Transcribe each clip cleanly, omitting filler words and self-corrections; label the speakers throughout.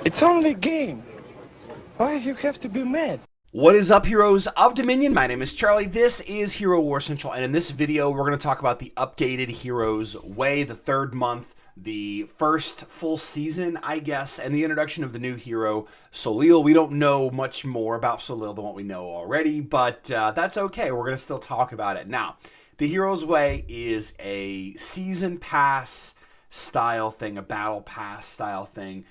Speaker 1: It's only a game. Why you have to be mad?
Speaker 2: What is up, heroes of Dominion? My name is Charlie. This is Hero War Central, and in this video, we're going to talk about the updated Heroes Way, the third month, the first full season, I guess, and the introduction of the new hero, Soleil. We don't know much more about Soleil than what we know already, but that's okay. We're going to still talk about it. Now, the Heroes Way is a season pass style thing, a battle pass style thing.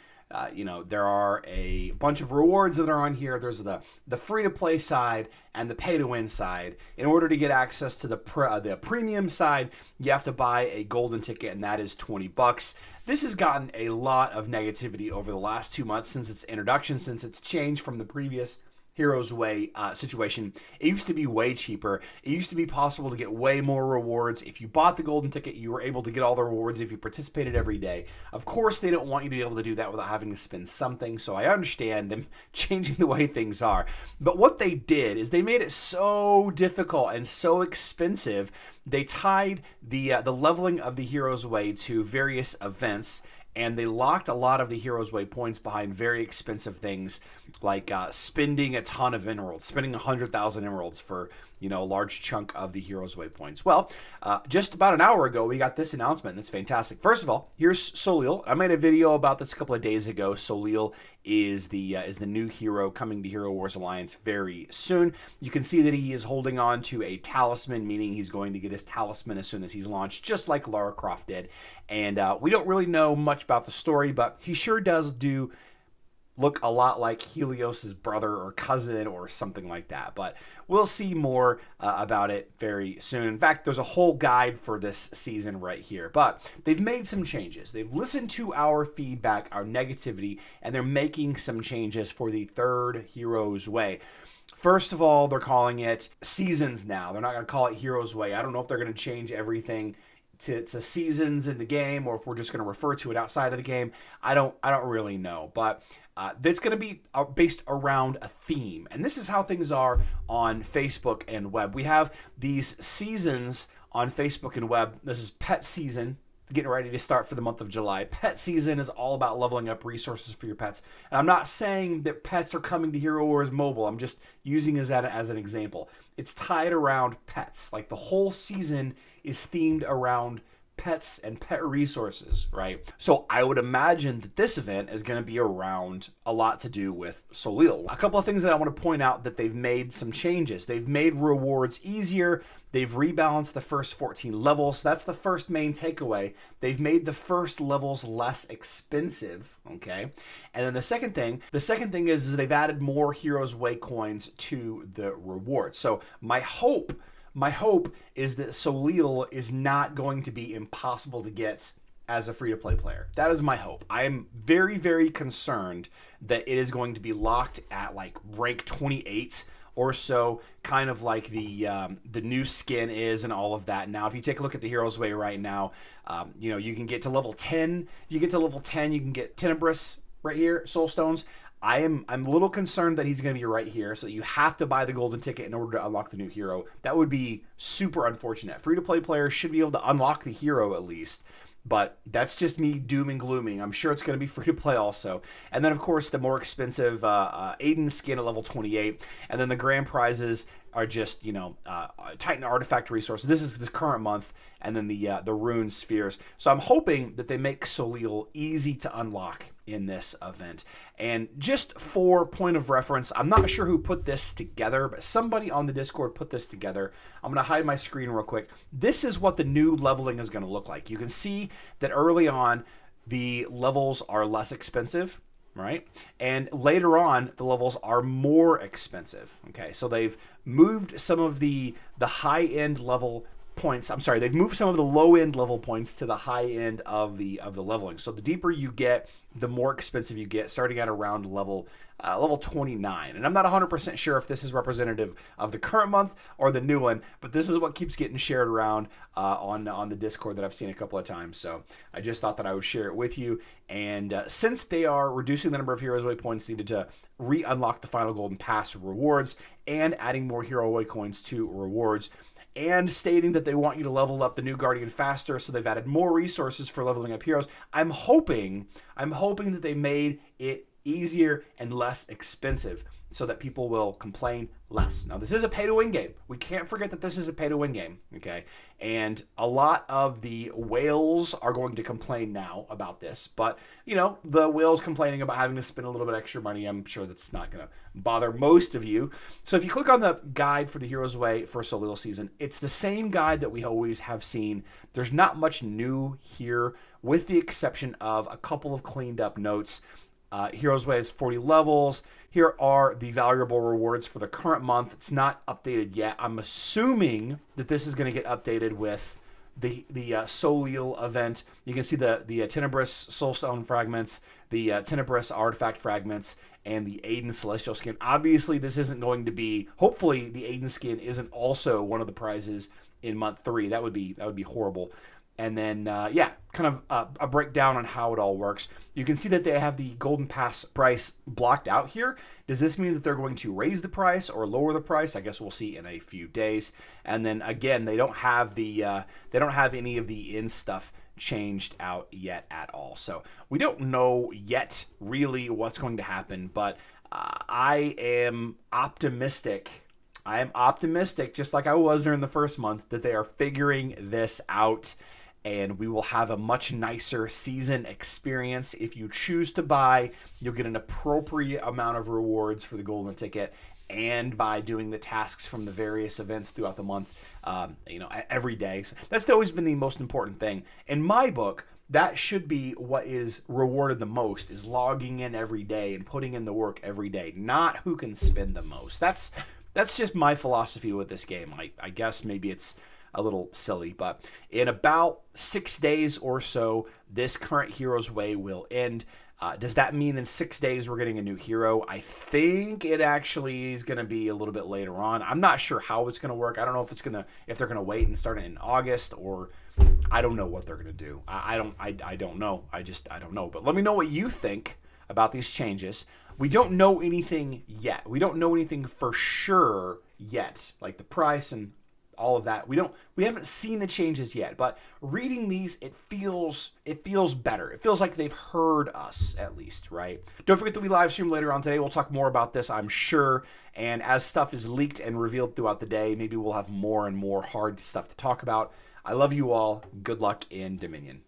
Speaker 2: There are a bunch of rewards that are on here. There's the free-to-play side and the pay-to-win side. In order to get access to the premium side, you have to buy a golden ticket, and that is $20. This has gotten a lot of negativity over the last 2 months since its introduction, since it's changed from the previous Heroes Way situation. It used to be way cheaper. It used to be possible to get way more rewards. If you bought the golden ticket, you were able to get all the rewards if you participated every day. Of course, they don't want you to be able to do that without having to spend something, so I understand them changing the way things are. But what they did is they made it so difficult and so expensive. They tied the leveling of the Heroes Way to various events, and they locked a lot of the Heroes Way points behind very expensive things like spending a ton of emeralds, spending 100,000 emeralds for, a large chunk of the Heroes Way points. Well, just about an hour ago, we got this announcement, and it's fantastic. First of all, here's Soleil. I made a video about this a couple of days ago. Soleil is the new hero coming to Hero Wars Alliance very soon. You can see that he is holding on to a talisman, meaning he's going to get his talisman as soon as he's launched, just like Lara Croft did. And we don't really know much about the story, but he sure does look a lot like Helios's brother or cousin or something like that. But we'll see more about it very soon. In fact, there's a whole guide for this season right here. But they've made some changes. They've listened to our feedback, our negativity, and they're making some changes for the third Heroes Way. First of all, they're calling it Seasons now. They're not going to call it Heroes Way. I don't know if they're going to change everything to seasons in the game, or if we're just going to refer to it outside of the game. I don't really know, but it's going to be based around a theme, and this is how things are on Facebook and web. We have these seasons on Facebook and web. This is pet season, getting ready to start for the month of July. Pet season is all about leveling up resources for your pets, and I'm not saying that pets are coming to Hero Wars Mobile. I'm just using it as an example. It's tied around pets. Like, the whole season is themed around pets and pet resources, right? So I would imagine that this event is going to be around a lot to do with Soleil. A couple of things that I want to point out that they've made some changes. They've made rewards easier. They've rebalanced the first 14 levels. That's the first main takeaway. They've made the first levels less expensive, okay? And then the second thing is they've added more Heroes Way coins to the rewards. So my hope is that Soleil is not going to be impossible to get as a free-to-play player. That is my hope. I am very, very concerned that it is going to be locked at like rank 28 or so, kind of like the new skin is and all of that. Now, if you take a look at the Heroes Way right now, you can get to level 10. You get to level 10, you can get Tenebris right here, Soul Stones. I'm a little concerned that he's going to be right here, so you have to buy the golden ticket in order to unlock the new hero. That would be super unfortunate. Free-to-play players should be able to unlock the hero at least, but that's just me doom and glooming. I'm sure it's going to be free-to-play also. And then, of course, the more expensive Aiden skin at level 28, and then the grand prizes are just, Titan artifact resources. This is the current month, and then the Rune Spheres. So I'm hoping that they make Soleil easy to unlock in this event. And just for point of reference, I'm not sure who put this together, but somebody on the Discord put this together. I'm going to hide my screen real quick. This is what the new leveling is going to look like. You can see that early on, the levels are less expensive, right? And later on, the levels are more expensive. Okay, so they've moved some of the high-end level points. I'm sorry, they've moved some of the low-end level points to the high end of the leveling. So the deeper you get, the more expensive you get, starting at around level 29. And I'm not 100% sure if this is representative of the current month or the new one, but this is what keeps getting shared around on the Discord that I've seen a couple of times. So I just thought that I would share it with you. And since they are reducing the number of Heroes Way points needed to re-unlock the final Golden Pass rewards and adding more Hero Way coins to rewards, and stating that they want you to level up the new Guardian faster, so they've added more resources for leveling up heroes. I'm hoping that they made it easier and less expensive so that people will complain less. Now, this is a pay-to-win game. We can't forget that this is a pay-to-win game, okay? And a lot of the whales are going to complain now about this, but, you know, the whales complaining about having to spend a little bit extra money, I'm sure that's not going to bother most of you. So if you click on the guide for the Heroes Way for Soleil season, it's the same guide that we always have seen. There's not much new here, with the exception of a couple of cleaned up notes. Heroes Way is 40 levels. Here are the valuable rewards for the current month. It's not updated yet. I'm assuming that this is going to get updated with the Soleil event. You can see the Tenebrous Soulstone fragments, the Tenebrous artifact fragments, and the Aiden Celestial skin. Obviously, this isn't going to be. Hopefully, the Aiden skin isn't also one of the prizes in month 3. That would be horrible. And then, kind of a breakdown on how it all works. You can see that they have the Golden Pass price blocked out here. Does this mean that they're going to raise the price or lower the price? I guess we'll see in a few days. And then again, they don't have any of the in stuff changed out yet at all. So we don't know yet really what's going to happen. But I am optimistic. Just like I was during the first month, that they are figuring this out, and we will have a much nicer season experience. If you choose to buy, you'll get an appropriate amount of rewards for the golden ticket, and by doing the tasks from the various events throughout the month, every day. So that's always been the most important thing. In my book, that should be what is rewarded the most, is logging in every day and putting in the work every day, not who can spend the most. That's just my philosophy with this game. I guess maybe it's a little silly, but in about 6 days or so, this current Heroes Way will end. Does that mean in 6 days we're getting a new hero? I think it actually is going to be a little bit later on. I'm not sure how it's going to work. I don't know if they're going to wait and start it in August, or I don't know what they're going to do. I don't know. I don't know. But let me know what you think about these changes. We don't know anything yet. We don't know anything for sure yet, like the price and all of that. We haven't seen the changes yet, but reading these, it feels better. It feels like they've heard us, at least, right? Don't forget that we live stream later on today. We'll talk more about this, I'm sure. And as stuff is leaked and revealed throughout the day, maybe we'll have more and more hard stuff to talk about. I love you all. Good luck in Dominion.